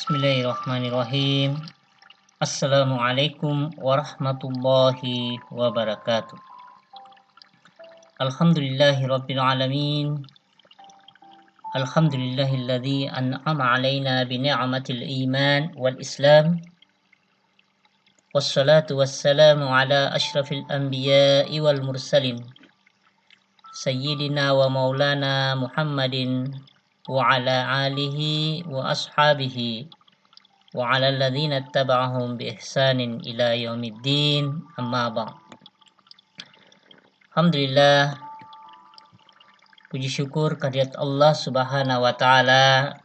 Bismillahirrahmanirrahim. Assalamualaikum warahmatullahi wabarakatuh. Alhamdulillahirabbil alamin. Alhamdulillahilladzi an'ama 'alaina bi ni'matil iman wal islam. Wassalatu wassalamu ala asyrafil anbiya'i wal mursalin. Sayyidina wa maulana Muhammadin wa ala alihi wa ashabihi wa ala alladhina ittaba'ahum bi ihsanin ila yaumiddin, amma ba'd. Alhamdulillah, puji syukur kehadirat Allah Subhanahu wa taala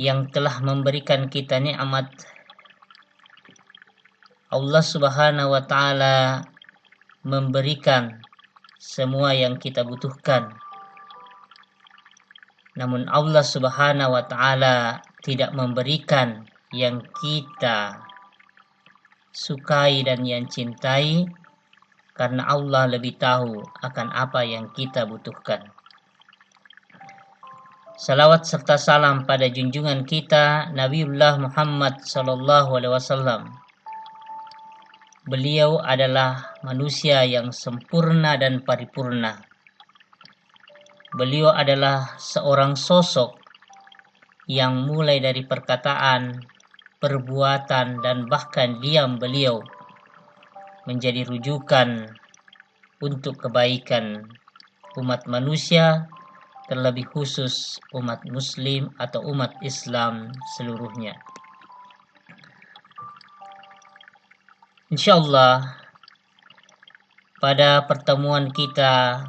yang telah memberikan kita nikmat. Allah Subhanahu wa taala memberikan semua yang kita butuhkan. Namun Allah Subhanahu wa taala tidak memberikan yang kita sukai dan yang cintai, karena Allah lebih tahu akan apa yang kita butuhkan. Salawat serta salam pada junjungan kita Nabiullah Muhammad sallallahu alaihi wasallam. Beliau adalah manusia yang sempurna dan paripurna. Beliau adalah seorang sosok yang mulai dari perkataan, perbuatan, dan bahkan diam beliau menjadi rujukan untuk kebaikan umat manusia, terlebih khusus umat muslim atau umat Islam seluruhnya. Insyaallah pada pertemuan kita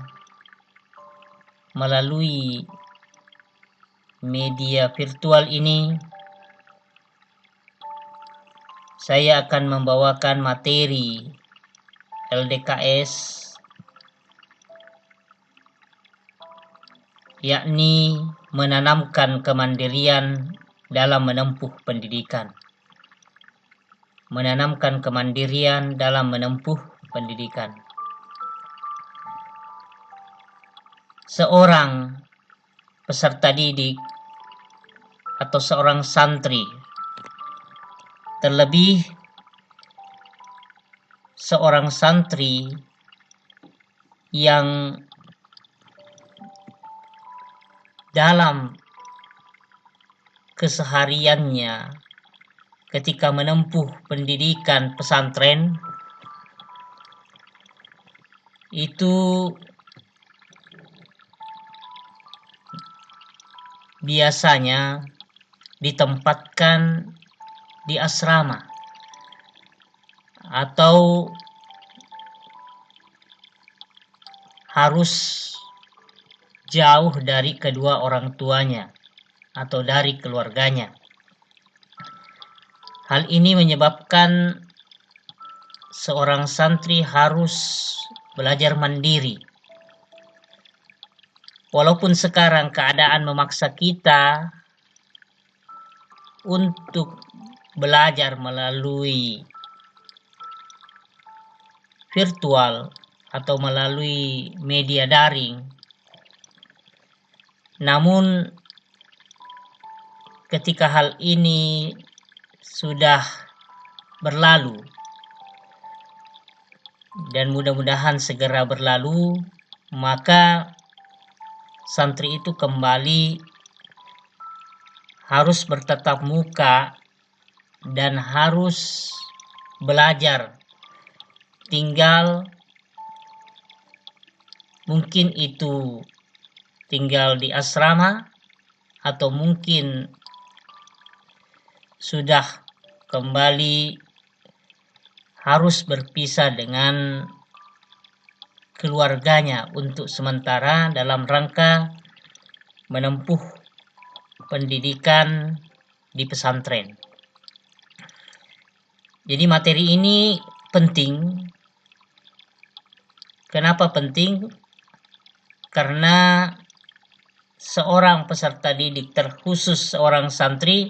melalui media virtual ini, saya akan membawakan materi LDKS, yakni menanamkan kemandirian dalam menempuh pendidikan. Menanamkan kemandirian dalam menempuh pendidikan. Seorang peserta didik atau seorang santri, terlebih seorang santri yang dalam kesehariannya ketika menempuh pendidikan pesantren itu biasanya ditempatkan di asrama atau harus jauh dari kedua orang tuanya atau dari keluarganya. Hal ini menyebabkan seorang santri harus belajar mandiri. Walaupun sekarang keadaan memaksa kita untuk belajar melalui virtual atau melalui media daring, namun ketika hal ini sudah berlalu dan mudah-mudahan segera berlalu, maka santri itu kembali harus bertatap muka dan harus belajar. Tinggal mungkin itu tinggal di asrama atau mungkin sudah kembali harus berpisah dengan keluarganya untuk sementara dalam rangka menempuh pendidikan di pesantren. Jadi materi ini penting. Kenapa penting? Karena seorang peserta didik, terkhusus seorang santri,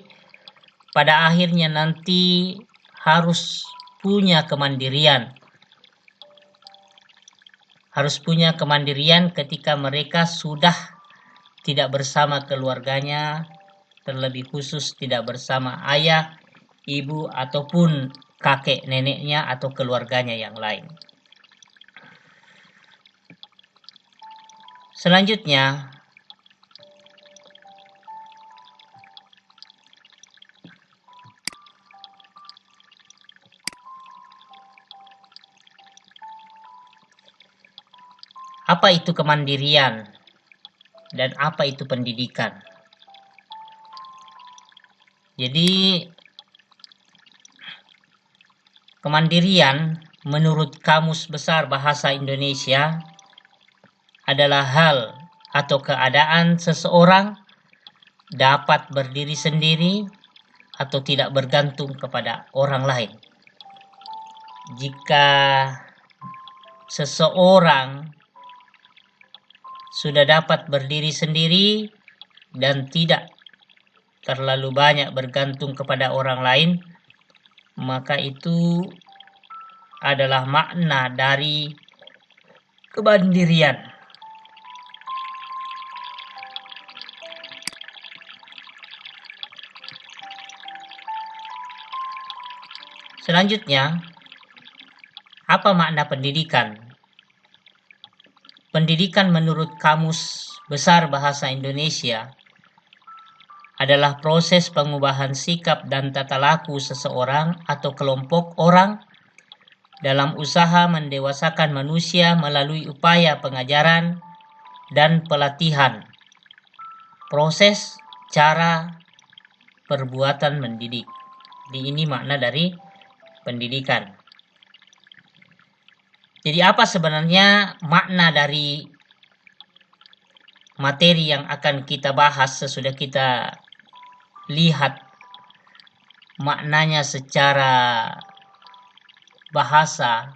pada akhirnya nanti harus punya kemandirian. Harus punya kemandirian ketika mereka sudah tidak bersama keluarganya, terlebih khusus tidak bersama ayah, ibu, ataupun kakek neneknya atau keluarganya yang lain. Selanjutnya, apa itu kemandirian dan apa itu pendidikan? Jadi, kemandirian menurut Kamus Besar Bahasa Indonesia adalah hal atau keadaan seseorang dapat berdiri sendiri atau tidak bergantung kepada orang lain. Jika seseorang sudah dapat berdiri sendiri dan tidak terlalu banyak bergantung kepada orang lain, maka itu adalah makna dari kemandirian. Selanjutnya, apa makna pendidikan? Pendidikan menurut Kamus Besar Bahasa Indonesia adalah proses pengubahan sikap dan tata laku seseorang atau kelompok orang dalam usaha mendewasakan manusia melalui upaya pengajaran dan pelatihan, proses, cara, perbuatan mendidik. Ini makna dari pendidikan. Jadi apa sebenarnya makna dari materi yang akan kita bahas sesudah kita lihat maknanya secara bahasa,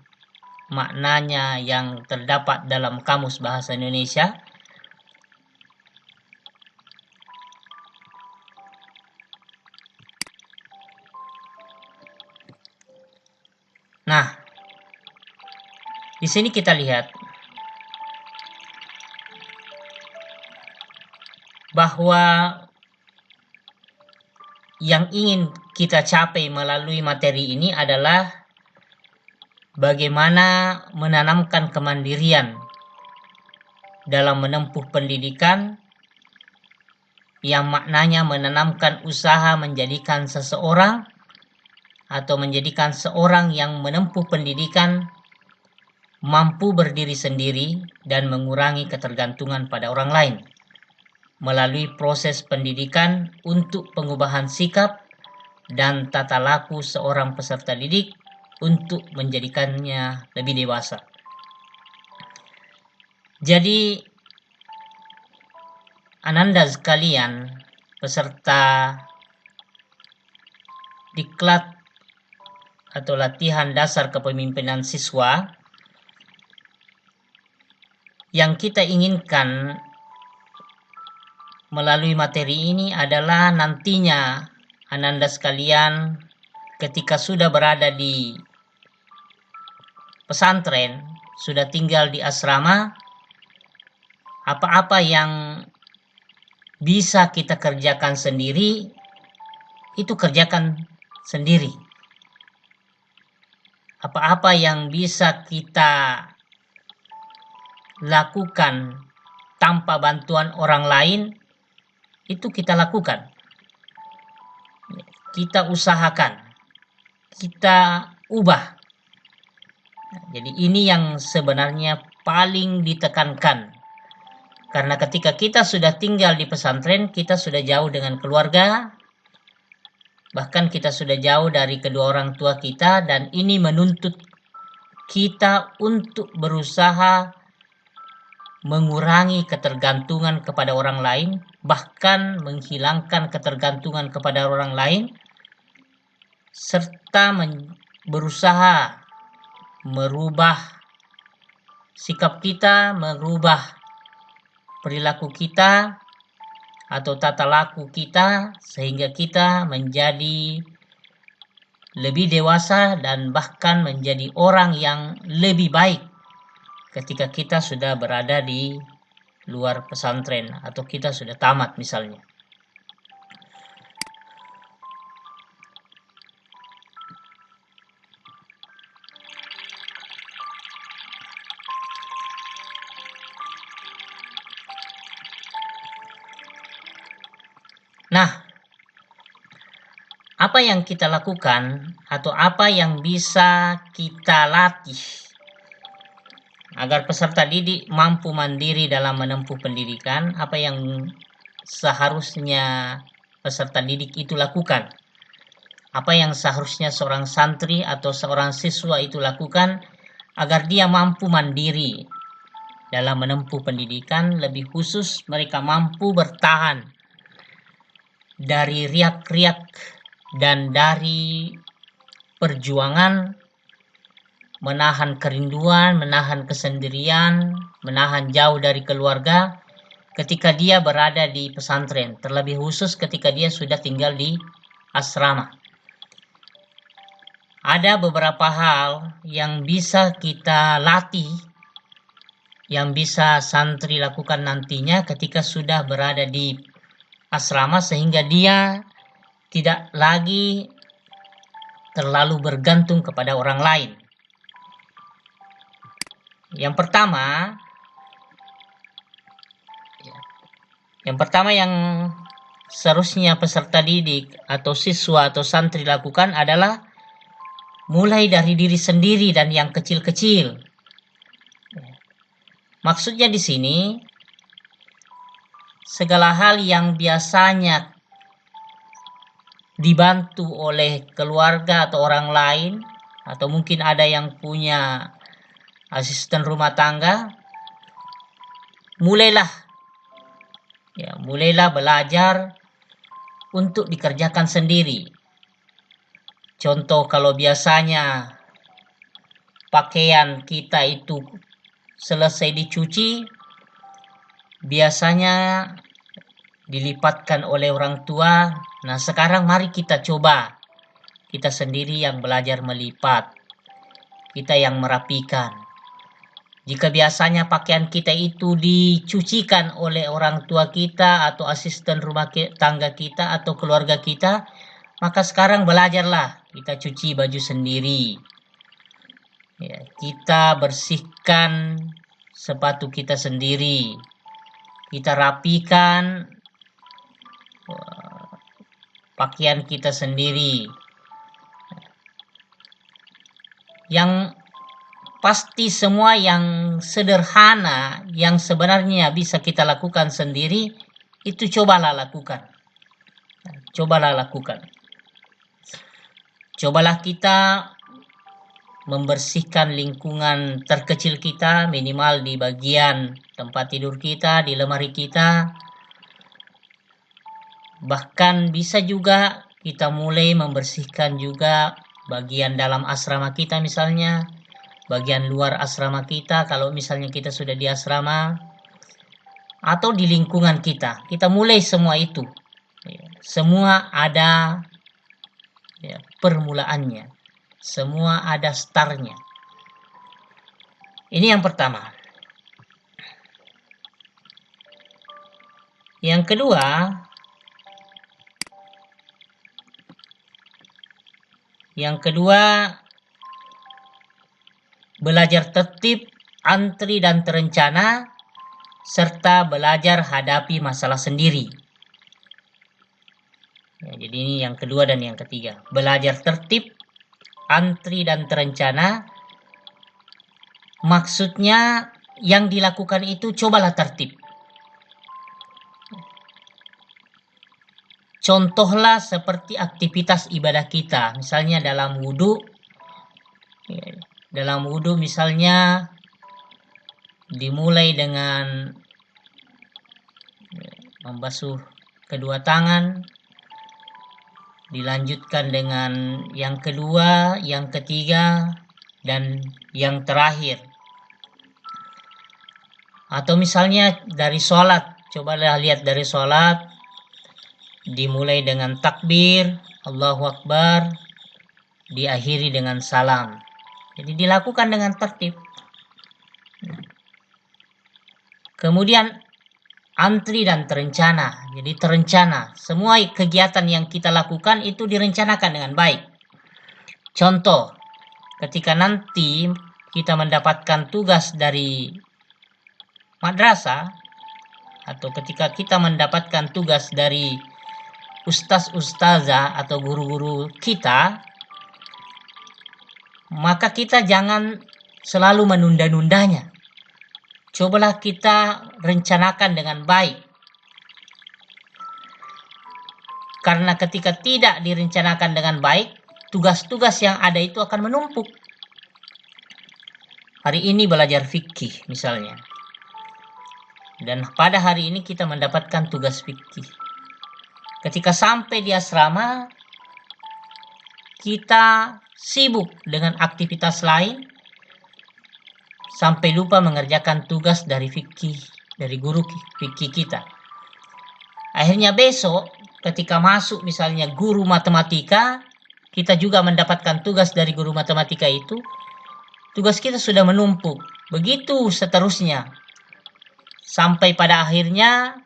maknanya yang terdapat dalam Kamus Bahasa Indonesia? Nah, di sini kita lihat bahwa yang ingin kita capai melalui materi ini adalah bagaimana menanamkan kemandirian dalam menempuh pendidikan, yang maknanya menanamkan usaha menjadikan seseorang atau menjadikan seorang yang menempuh pendidikan mampu berdiri sendiri dan mengurangi ketergantungan pada orang lain melalui proses pendidikan untuk pengubahan sikap dan tata laku seorang peserta didik untuk menjadikannya lebih dewasa. Jadi, Ananda sekalian, peserta diklat atau latihan dasar kepemimpinan siswa, yang kita inginkan melalui materi ini adalah nantinya Ananda sekalian ketika sudah berada di pesantren, sudah tinggal di asrama, apa-apa yang bisa kita kerjakan sendiri, itu kerjakan sendiri. Apa-apa yang bisa kita lakukan tanpa bantuan orang lain, itu kita lakukan. Kita usahakan. Kita ubah. Jadi ini yang sebenarnya paling ditekankan. Karena ketika kita sudah tinggal di pesantren, kita sudah jauh dengan keluarga, bahkan kita sudah jauh dari kedua orang tua kita, dan ini menuntut kita untuk berusaha mengurangi ketergantungan kepada orang lain, bahkan menghilangkan ketergantungan kepada orang lain, serta berusaha merubah sikap kita, merubah perilaku kita atau tata laku kita sehingga kita menjadi lebih dewasa dan bahkan menjadi orang yang lebih baik ketika kita sudah berada di luar pesantren atau kita sudah tamat misalnya. Nah, apa yang kita lakukan atau apa yang bisa kita latih agar peserta didik mampu mandiri dalam menempuh pendidikan? Apa yang seharusnya peserta didik itu lakukan? Apa yang seharusnya seorang santri atau seorang siswa itu lakukan agar dia mampu mandiri dalam menempuh pendidikan, lebih khusus mereka mampu bertahan dari riak-riak dan dari perjuangan, menahan kerinduan, menahan kesendirian, menahan jauh dari keluarga ketika dia berada di pesantren, terlebih khusus ketika dia sudah tinggal di asrama. Ada beberapa hal yang bisa kita latih, yang bisa santri lakukan nantinya ketika sudah berada di asrama, sehingga dia tidak lagi terlalu bergantung kepada orang lain. Yang pertama yang seharusnya peserta didik atau siswa atau santri lakukan adalah mulai dari diri sendiri dan yang kecil-kecil. Maksudnya di sini, segala hal yang biasanya dibantu oleh keluarga atau orang lain, atau mungkin ada yang punya asisten rumah tangga, mulailah belajar untuk dikerjakan sendiri. Contoh, kalau biasanya pakaian kita itu selesai dicuci, biasanya dilipatkan oleh orang tua. Nah, sekarang mari kita coba kita sendiri yang belajar melipat, kita yang merapikan. Jika biasanya pakaian kita itu dicucikan oleh orang tua kita atau asisten rumah tangga kita atau keluarga kita, maka sekarang belajarlah kita cuci baju sendiri. Kita bersihkan sepatu kita sendiri. Kita rapikan pakaian kita sendiri. Yang pasti semua yang sederhana yang sebenarnya bisa kita lakukan sendiri, itu cobalah lakukan. Cobalah kita membersihkan lingkungan terkecil kita, minimal di bagian tempat tidur kita, di lemari kita. Bahkan bisa juga kita mulai membersihkan juga bagian dalam asrama kita, misalnya bagian luar asrama kita kalau misalnya kita sudah di asrama, atau di lingkungan kita. Kita mulai semua itu. Semua ada permulaannya. Semua ada startnya. Ini yang pertama. Yang kedua, belajar tertib, antri dan terencana, serta belajar hadapi masalah sendiri. Jadi ini yang kedua dan yang ketiga. Belajar tertib, antri dan terencana, maksudnya yang dilakukan itu cobalah tertib. Contohlah seperti aktivitas ibadah kita, misalnya dalam wudhu. Dalam wudhu misalnya dimulai dengan membasuh kedua tangan, dilanjutkan dengan yang kedua, yang ketiga, dan yang terakhir. Atau misalnya dari sholat, cobalah lihat dari sholat, dimulai dengan takbir, Allahu Akbar, diakhiri dengan salam. Jadi dilakukan dengan tertib. Kemudian antri dan terencana. Jadi terencana. Semua kegiatan yang kita lakukan itu direncanakan dengan baik. Contoh, ketika nanti kita mendapatkan tugas dari madrasah, atau ketika kita mendapatkan tugas dari ustaz-ustazah atau guru-guru kita, maka kita jangan selalu menunda-nundanya. Cobalah kita rencanakan dengan baik. Karena ketika tidak direncanakan dengan baik, tugas-tugas yang ada itu akan menumpuk. Hari ini belajar fikih misalnya. Dan pada hari ini kita mendapatkan tugas fikih. Ketika sampai di asrama, kita sibuk dengan aktivitas lain, sampai lupa mengerjakan tugas dari fikih, dari guru fikih kita. Akhirnya besok ketika masuk misalnya guru matematika, kita juga mendapatkan tugas dari guru matematika itu, tugas kita sudah menumpuk. Begitu seterusnya. Sampai pada akhirnya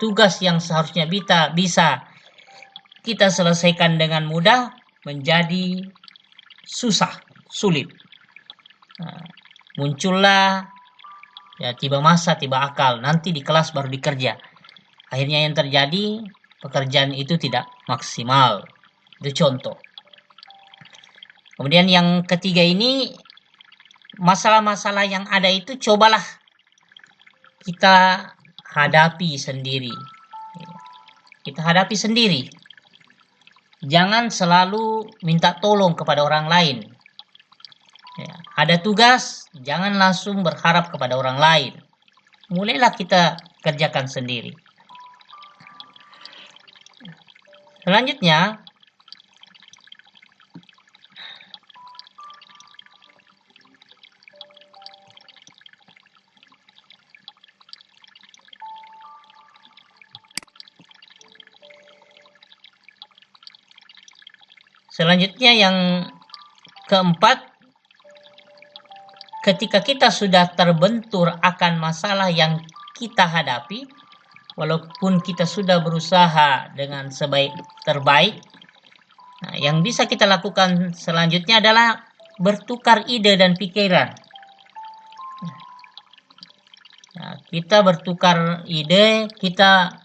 tugas yang seharusnya bisa kita selesaikan dengan mudah menjadi susah, sulit. Muncullah ya tiba masa, tiba akal, nanti di kelas baru dikerja. Akhirnya yang terjadi, pekerjaan itu tidak maksimal. Itu contoh. Kemudian yang ketiga ini, masalah-masalah yang ada itu cobalah kita hadapi sendiri. Kita hadapi sendiri. Jangan selalu minta tolong kepada orang lain. Ya, ada tugas, jangan langsung berharap kepada orang lain. Mulailah kita kerjakan sendiri. Selanjutnya, yang keempat, ketika kita sudah terbentur akan masalah yang kita hadapi, walaupun kita sudah berusaha dengan terbaik, yang bisa kita lakukan selanjutnya adalah bertukar ide dan pikiran. Kita bertukar ide, kita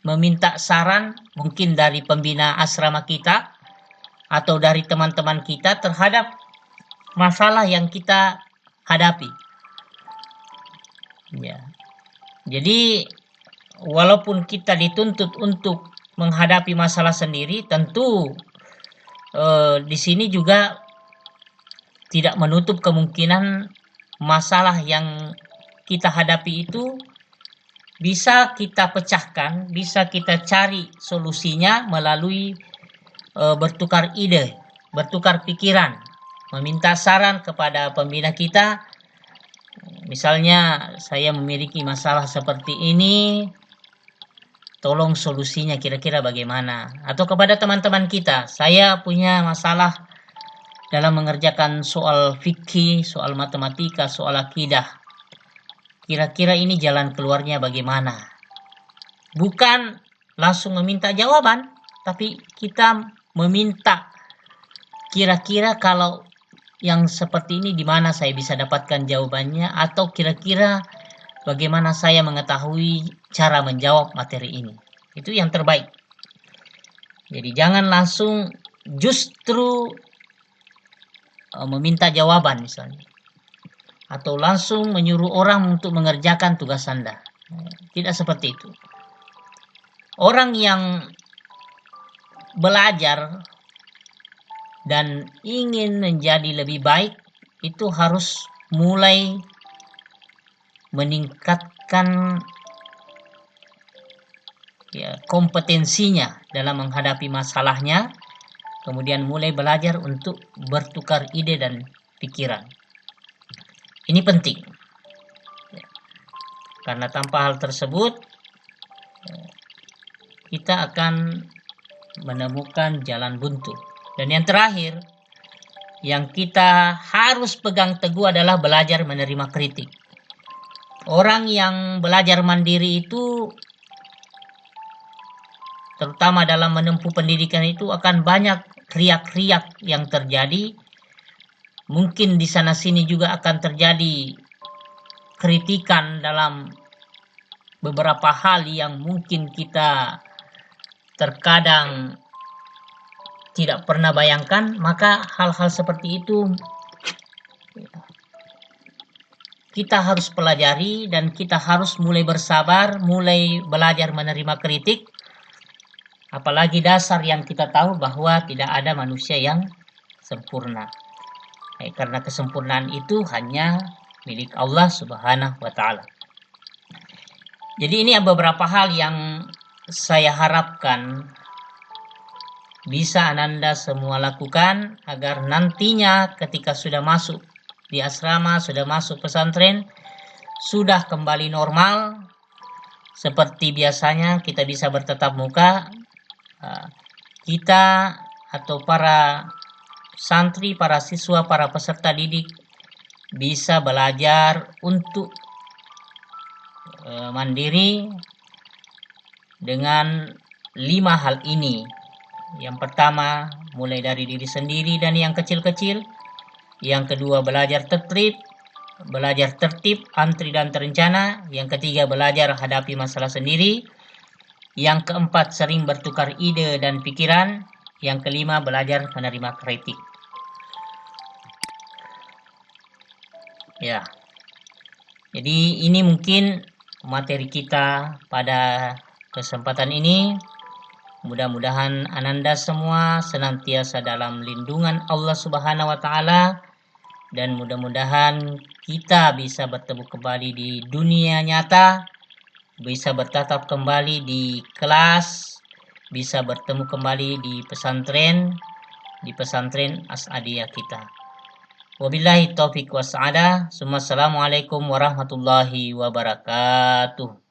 meminta saran mungkin dari pembina asrama kita atau dari teman-teman kita terhadap masalah yang kita hadapi. Ya. Jadi walaupun kita dituntut untuk menghadapi masalah sendiri, tentu di sini juga tidak menutup kemungkinan masalah yang kita hadapi itu bisa kita pecahkan, bisa kita cari solusinya melalui bertukar ide, bertukar pikiran, meminta saran kepada pembina kita. Misalnya saya memiliki masalah seperti ini, tolong solusinya kira-kira bagaimana. Atau kepada teman-teman kita, saya punya masalah dalam mengerjakan soal fikih, soal matematika, soal akidah. Kira-kira ini jalan keluarnya bagaimana. Bukan langsung meminta jawaban, tapi kita meminta kira-kira kalau yang seperti ini di mana saya bisa dapatkan jawabannya, atau kira-kira bagaimana saya mengetahui cara menjawab materi ini. Itu yang terbaik. Jadi jangan langsung justru meminta jawaban misalnya, atau langsung menyuruh orang untuk mengerjakan tugas Anda. Tidak seperti itu. Orang yang belajar dan ingin menjadi lebih baik itu harus mulai meningkatkan kompetensinya dalam menghadapi masalahnya, kemudian mulai belajar untuk bertukar ide dan pikiran. Ini penting, karena tanpa hal tersebut kita akan menemukan jalan buntu. Dan yang terakhir, yang kita harus pegang teguh adalah belajar menerima kritik. Orang yang belajar mandiri itu, terutama dalam menempuh pendidikan itu, akan banyak riak-riak yang terjadi. Mungkin di sana-sini juga akan terjadi kritikan dalam beberapa hal yang mungkin kita terkadang tidak pernah bayangkan, maka hal-hal seperti itu kita harus pelajari dan kita harus mulai bersabar, mulai belajar menerima kritik. Apalagi dasar yang kita tahu bahwa tidak ada manusia yang sempurna. Karena kesempurnaan itu hanya milik Allah Subhanahu wa Ta'ala. Jadi ini beberapa hal yang saya harapkan bisa Ananda semua lakukan agar nantinya ketika sudah masuk di asrama, sudah masuk pesantren, sudah kembali normal seperti biasanya kita bisa bertatap muka. Kita atau para santri, para siswa, para peserta didik bisa belajar untuk mandiri dengan 5 hal ini. Yang pertama, mulai dari diri sendiri dan yang kecil-kecil. Yang kedua, belajar tertib, antri dan terencana. Yang ketiga, belajar hadapi masalah sendiri. Yang keempat, sering bertukar ide dan pikiran. Yang kelima, belajar menerima kritik. Ya. Jadi ini mungkin materi kita pada kesempatan ini. Mudah-mudahan Ananda semua senantiasa dalam lindungan Allah Subhanahu wa Ta'ala, dan mudah-mudahan kita bisa bertemu kembali di dunia nyata, bisa bertatap kembali di kelas, bisa bertemu kembali di pesantren As'adiyah kita. Wabillahi taufiq wa sa'adah. Assalamualaikum warahmatullahi wabarakatuh.